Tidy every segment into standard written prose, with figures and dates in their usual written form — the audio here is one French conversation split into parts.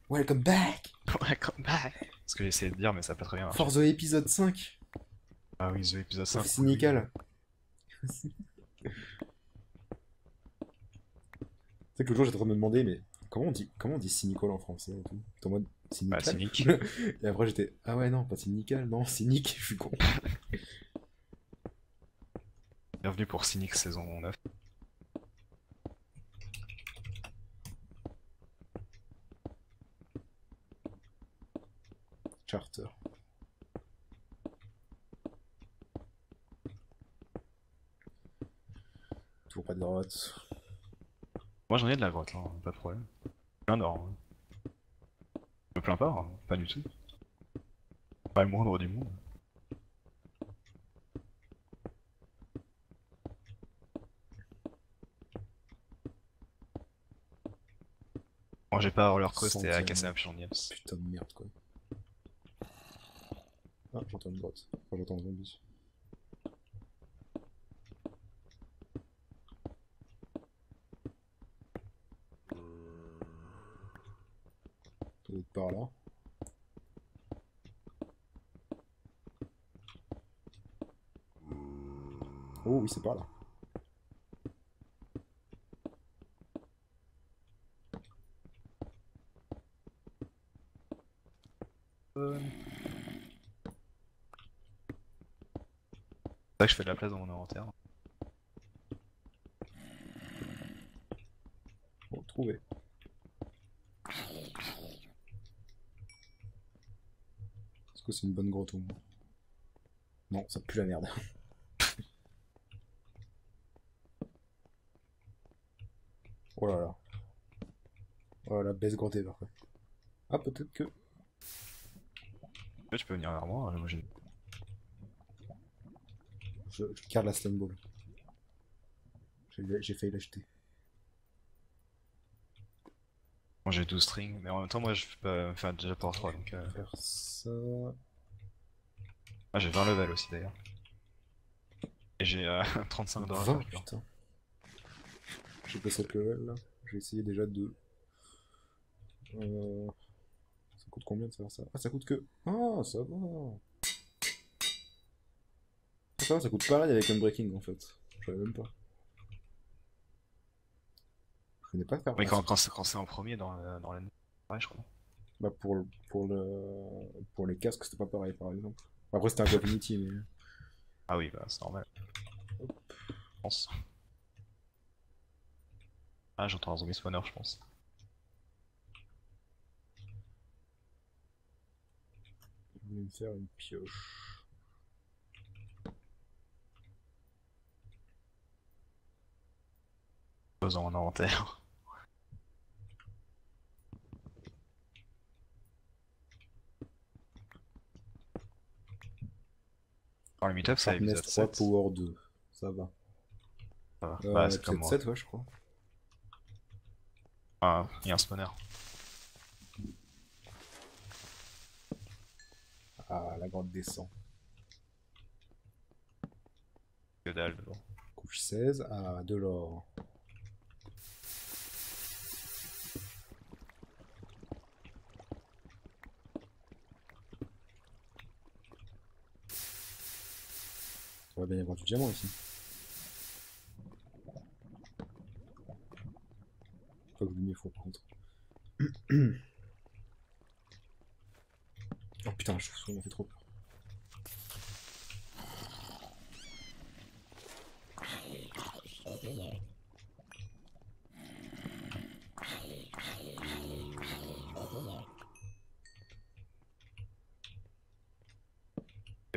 Welcome back Welcome back. Ce que j'ai essayé de dire, mais ça n'a pas très bien marché. for the épisode 5. Ah oui, The épisode 5. Office Oui, oui. Cynical. C'est que le jour j'étais en train de me demander, mais comment on dit cynical en français et tout. J'étais en mode Bah, cynical. cynique. Et après j'étais, ah ouais, non, pas cynical, non, cynique, je suis con. Bienvenue pour Cynic saison 9. Charter. Toujours pas de grotte. Moi j'en ai de la grotte, hein, pas de problème. Plein d'or. Hein. Je me plains pas, hein, pas du tout. Pas le moindre du monde. Moi j'ai pas à roller coast et à casser Centième. un pigeon James. Putain de merde quoi. Ah, j'entends une grotte. Enfin, j'entends un zombie. Ça doit être par là. Oh oui, c'est par là. C'est ça que je fais de la place dans mon inventaire. Bon, trouvé. Est-ce que c'est une bonne grotte au moins? Non, ça pue la merde. Oh là là. Oh là là, baisse grotte ever quoi. Ah, peut-être que. Là, tu peux venir vers moi, moi j'ai... Je garde la slime ball. J'ai failli l'acheter. Moi j'ai 12 strings, mais en même temps moi je peux pas faire déjà pour 3 donc... Faire ça. Ah j'ai 20 levels aussi d'ailleurs. Et j'ai 35 d'or à 20, faire pur. putain. J'ai pas 7 level là. J'ai essayé déjà de. Euh, Ça coûte combien de faire ça? Ah, ça coûte que. Ah, ça va. Ça va, ça coûte pareil avec Unbreaking en fait. Je savais même pas. Je connais pas faire. Mais Ah, quand c'est en premier dans l'année, ouais je crois. bah pour les casques, c'était pas pareil par exemple. Après, c'était un Community, mais. Ah oui, bah c'est normal, je pense. Ah j'entends un zombie spawner je pense. Je voulais me faire une pioche. Pose dans mon inventaire. Alors le meet-up c'est Sharpness l'épisode 3, 7. Power 2. Ça va. Ça va. Bah c'est comme Épisode moi. 7, ouais, je crois. Ah, il y a un spawner. Ah, la grotte descend. Que dalle dedans. Couche 16. Ah, de l'or. On va bien y avoir du diamant ici. Pas que lui, il faut par contre. Oh putain, la chauve-souris m'a fait trop peur.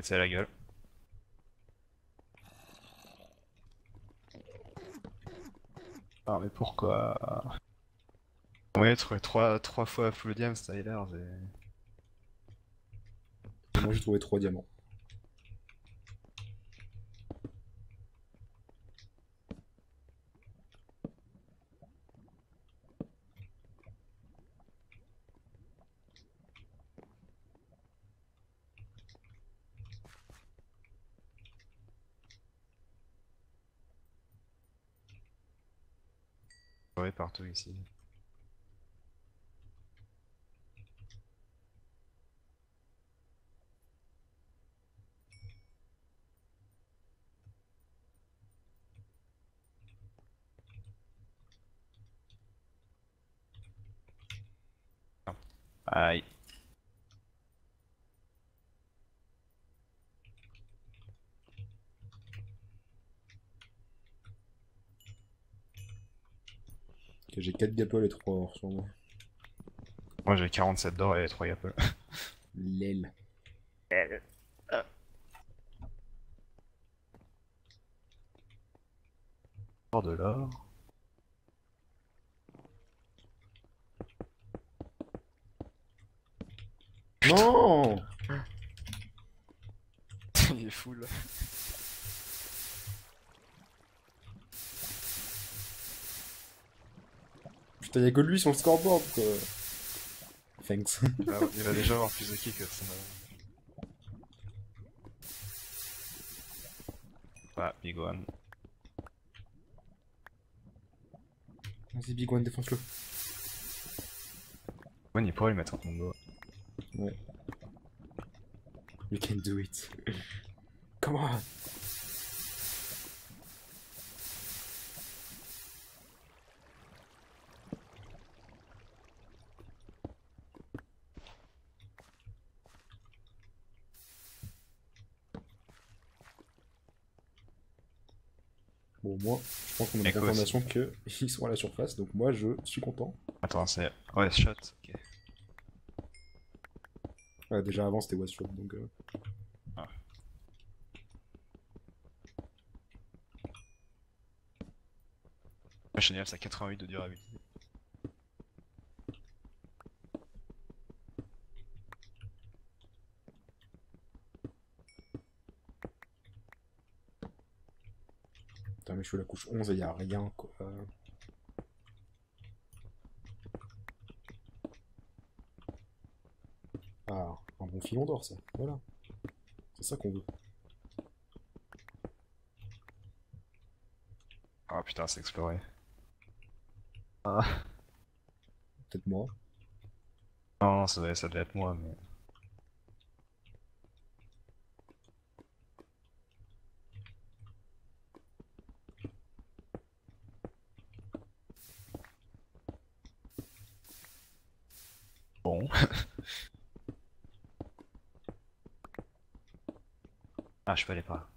C'est à la gueule. Ah mais pourquoi? Ouais, trois fois full diam, ça a l'air, Et moi, j'ai trouvé 3 diamants. ouais, partout ici. Aïe. Ok, j'ai 4 gapels et 3 or sur moi. Moi j'ai 47 d'or et 3 gapples. L'aile. Hors de l'or. Non! Il est full. Putain, y'a que lui sur le scoreboard, quoi. Thanks. Il va déjà avoir plus de kills que son. Ah, Big One. Vas-y, Big One, défonce-le. One, il pourrait lui mettre un combo. Ouais. You can do it. Come on! Bon, moi, je pense qu'on a une Echo confirmation qu'ils sont à la surface, donc moi, je suis content. Attends, c'est. Ouais, shot. Ok. Ouais, déjà avant, c'était West Shot, donc... Ah. Chanel, c'est à 88 de durabilité. Putain, mais je suis à la couche 11 et y'a rien, quoi. Ah, un bon filon d'or, ça. Voilà. C'est ça qu'on veut. Ah putain, c'est exploré. Ah. Peut-être moi. Non, ça devait être moi, mais. Bon. Ah, je peux aller par là.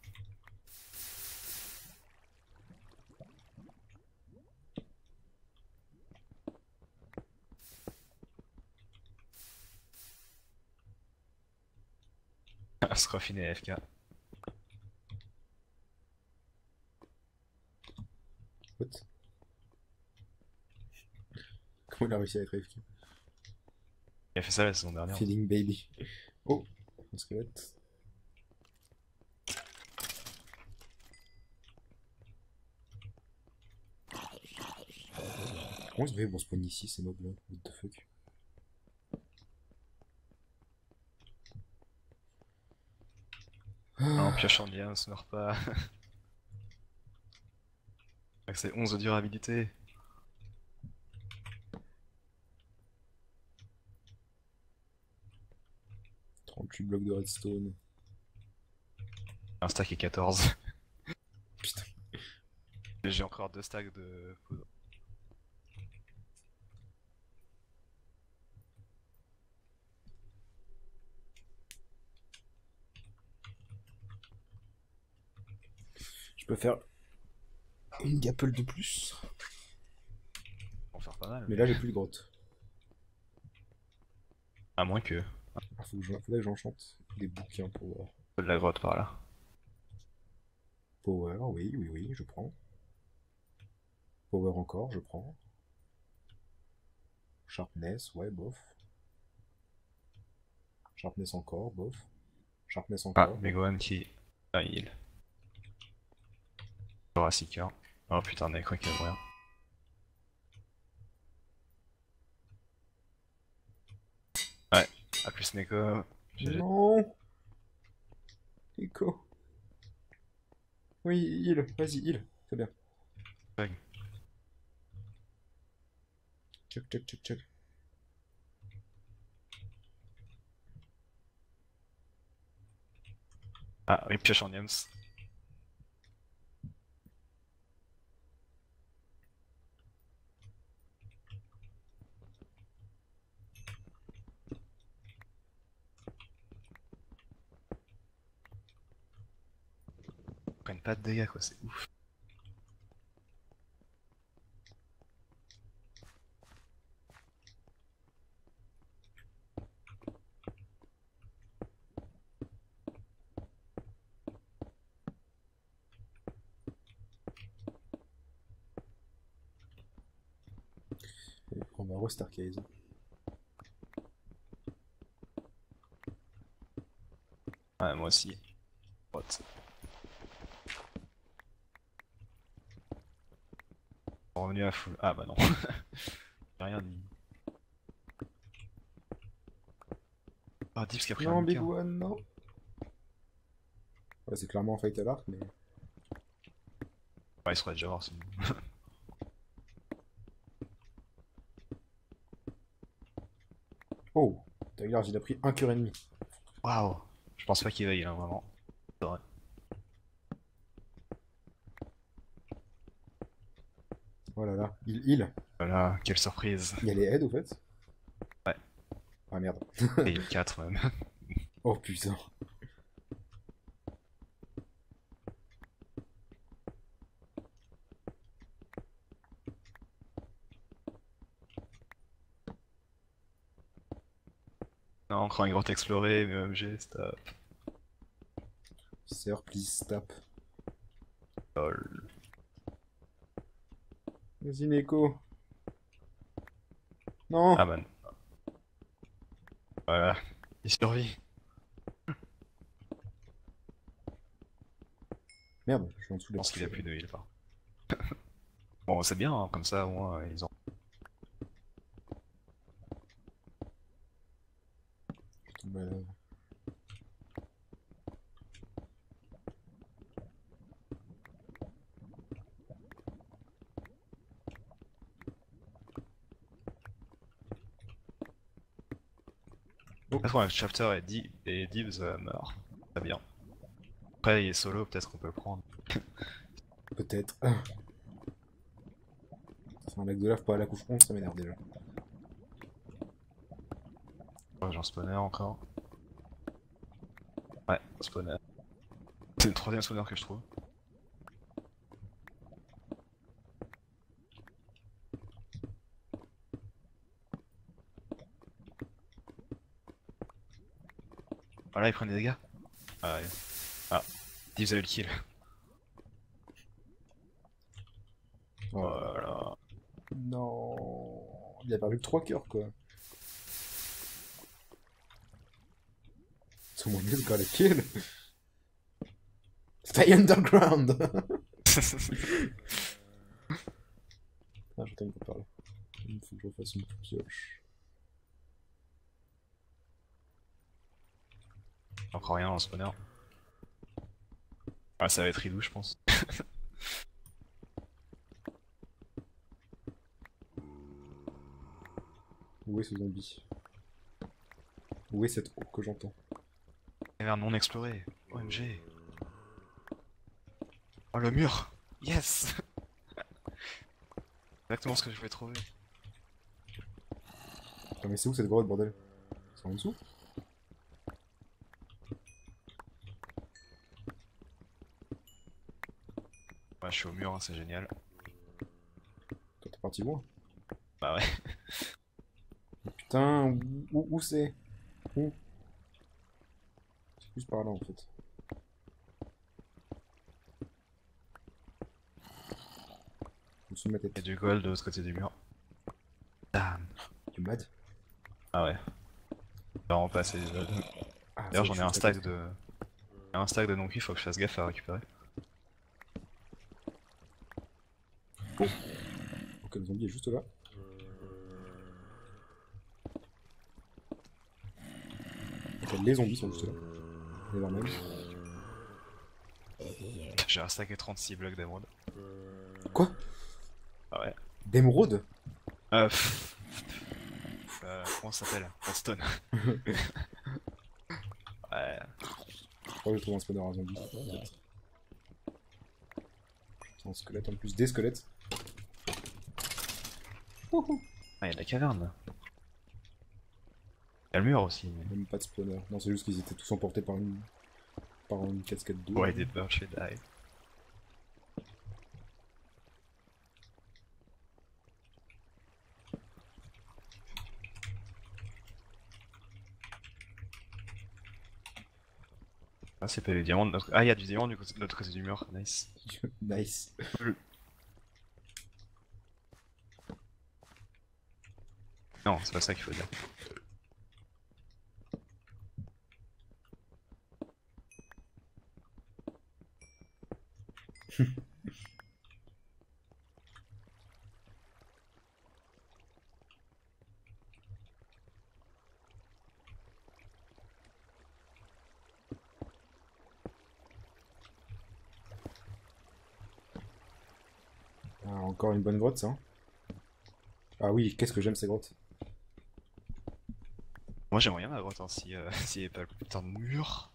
Scruffin et AFK. What? Comment il a réussi à être AFK? Il a fait ça la saison dernière. Feeling baby. Oh, un squelette. Comment ils vont spawn ici, ces mobs là? What the fuck? Non, pioche en lien, se meurt pas. C'est 11 de durabilité. 38 blocs de redstone. Un stack et 14. Putain. Et j'ai encore 2 stacks de poudre. Je peux faire une gapple de plus. Pour faire pas mal. Mais là, j'ai plus de grotte. À moins que. Ah, faudrait que j'enchante des bouquins power. De la grotte par là. Power, oui, oui, oui, je prends. Power encore, je prends. Sharpness, ouais, bof. Sharpness encore, bof. Sharpness Ah, encore, bof. Megohan qui. Ah, heal. Thoracica. Oh putain, on avait cru qu'il allait mourir. Ouais, à plus Neko. GG. Non! Echo. Oui, heal, vas-y, heal. C'est bien. Bug. Check, check, check, check. Ah, oui, pioche en Yams. prennent pas de dégâts quoi, c'est ouf. On va re-Starcase. Ouais, moi aussi. What? Revenu à full. Ah bah non. J'ai rien dit. Ah, Dips qui a pris un Non, Big Nuka. One, non. Ouais, c'est clairement un fight à l'arc, mais... Ouais, il serait déjà mort sinon. Oh, Tyler, il a pris un cœur ennemi. Waouh! Je pense pas qu'il veille, hein, vraiment. C'est vrai. Oh là là, il heal. Voilà, quelle surprise. Il y a les aides, au fait. Ouais. Ah merde. Et il y a 4 même. Oh putain. Non, encore une grotte explorée, mais OMG, stop. Sir, please stop. Lol. Vas-y, Neko. Non. Ah man. Voilà, il survit. Merde, je suis en dessous Je de la pense qu'il a petite plus de heal, par. Bon, c'est bien, hein, comme ça, au moins, ils ont... Voilà. De toute façon, le chapter et Dibs meurt. Très bien. Après, il est solo, peut-être qu'on peut le prendre. Peut-être. C'est un lac de lave pas à la couche 11, ça m'énerve déjà. Oh, j'en spawner encore. Ouais, spawner. C'est le troisième spawner que je trouve. Voilà, ils prennent des dégâts. Ah, ouais. Ah, Dibs a eu le kill. Oh là là. Voilà. Non. Il a perdu que 3 cœurs, quoi. Someone else got a kill. Stay underground. Ah, j'entends pas parler. Il faut que je refasse une pioche. Encore rien dans le spawner. Ah, ça va être Ridou, je pense. Où est ce zombie? Où est cette eau que j'entends? Caverne non explorée. OMG. Oh, le mur. Yes. Exactement ce que je voulais trouver. Attends, mais c'est où cette grotte, bordel? C'est en dessous? Ouais, je suis au mur, hein, c'est génial. Toi, t'es parti loin. Bah ouais. Putain, où c'est? Où? C'est plus par là, en fait. Au-dessus de ma Il y a tête. du gold de l'autre côté du mur. Damn. Tu mad? Ah ouais. Vraiment pas assez déjà. Ah, D'ailleurs, ça, j'en ai je un suis stack à côté. de. Un stack de non-cuit, faut que je fasse gaffe à récupérer. Ok, le zombie est juste là. Ok, les zombies sont juste là. Et là même. J'ai un stack et 36 blocs d'émeraude. Quoi? Ah ouais. D'émeraude? Pff. Comment ça s'appelle? Redstone. Ouais. Je crois que j'ai trouvé un spawner à zombie. C'est un squelette en plus. Des squelettes. Wouhou. Ah, il y a de la caverne là. Il y a le mur aussi. Mais... Même pas de spawner. Non, c'est juste qu'ils étaient tous emportés par une cascade d'eau. Ouais, des birds, je fais die. Ah, c'est pas les diamants de notre... Ah, il y a du diamant du côté de l'autre côté du mur, nice. Nice. Non, c'est pas ça qu'il faut dire. Ah, encore une bonne grotte, ça. Hein. Ah oui, qu'est-ce que j'aime ces grottes. Moi j'aimerais bien la grotte hein, si s'il y avait pas le putain de mur.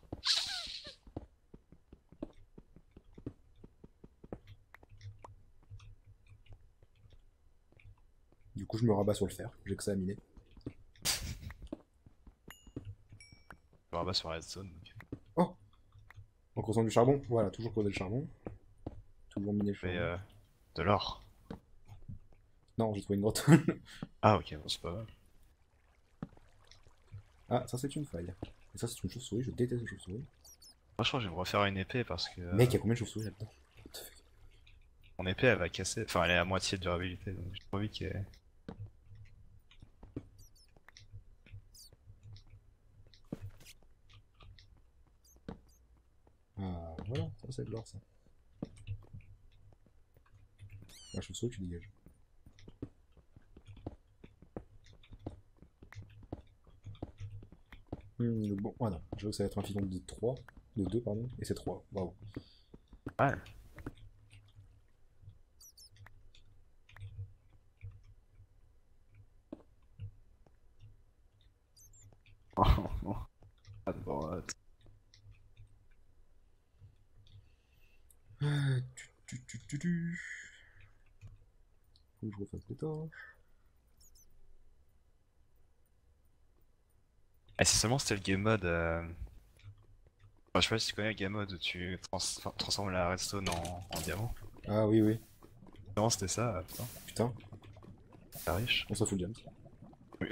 Du coup, je me rabats sur le fer. J'ai que ça à miner. Je me rabats sur la zone. Oh! On consomme du charbon. Voilà, toujours creuser le charbon. Toujours miner le Mais charbon. de l'or. Non, j'ai trouvé une grotte. Ah ok, bon, c'est pas mal. Ah, ça c'est une faille. Et ça c'est une chauve-souris, je déteste les chauves-souris. Moi je crois que je vais me refaire une épée parce que Mec, il y a combien de chauves-souris là-dedans? What the fuck. mon épée elle va casser. Enfin elle est à moitié de durabilité donc j'ai pas envie qu'elle. Ah, voilà, ça c'est de l'or ça. La chauve-souris, tu dégages. Bon, voilà. Je vois que ça va être un filon de 3, de 2 pardon, et c'est 3. Bravo. Ouais. Pas de grotte. Faut que je refasse des torches. Ah si seulement c'était le game mode. Enfin, je sais pas si tu connais le game mode où tu transformes la redstone en diamant. Ah oui, oui. Non c'était ça, putain, Putain, t'es riche. on s'en fout de James. Oui.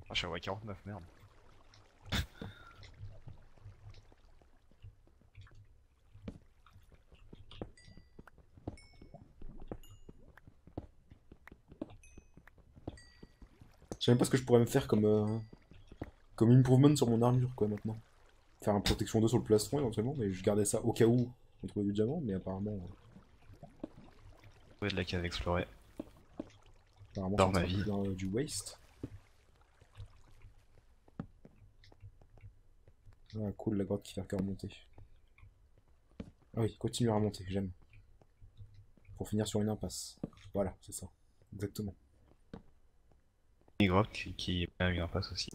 Ah, je suis à 49, merde. Je sais même pas ce que je pourrais me faire comme improvement sur mon armure, quoi, maintenant. Faire un protection 2 sur le plastron, éventuellement, mais je gardais ça au cas où on trouvait du diamant, mais Trouver de la cave explorée. apparemment Dans ça ma sera vie. plus du waste. Ah, cool, la grotte qui fait que remonter. Ah oui, continue à remonter, j'aime. Pour finir sur une impasse. Voilà, c'est ça. Exactement. Une grotte qui a eu un passe aussi.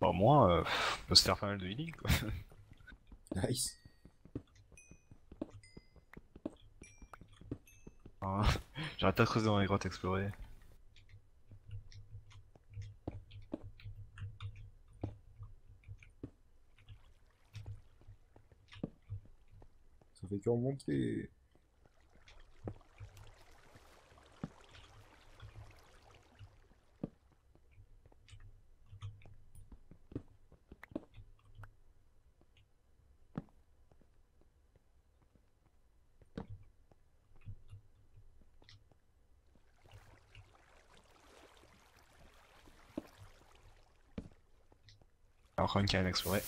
Bon, au moins, on peut se faire pas mal de healing quoi. Nice. Hein, j'arrête pas de creuser dans les grottes explorées. Ça fait que remonter. Encore une cave explorée.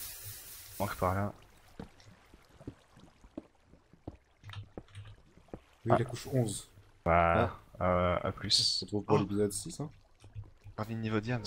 Manque par là. Oui, Ah, la couche 11. Ah, bah, à on se plus. retrouve pour Oh, l'épisode 6, hein. Ravi niveau Diams.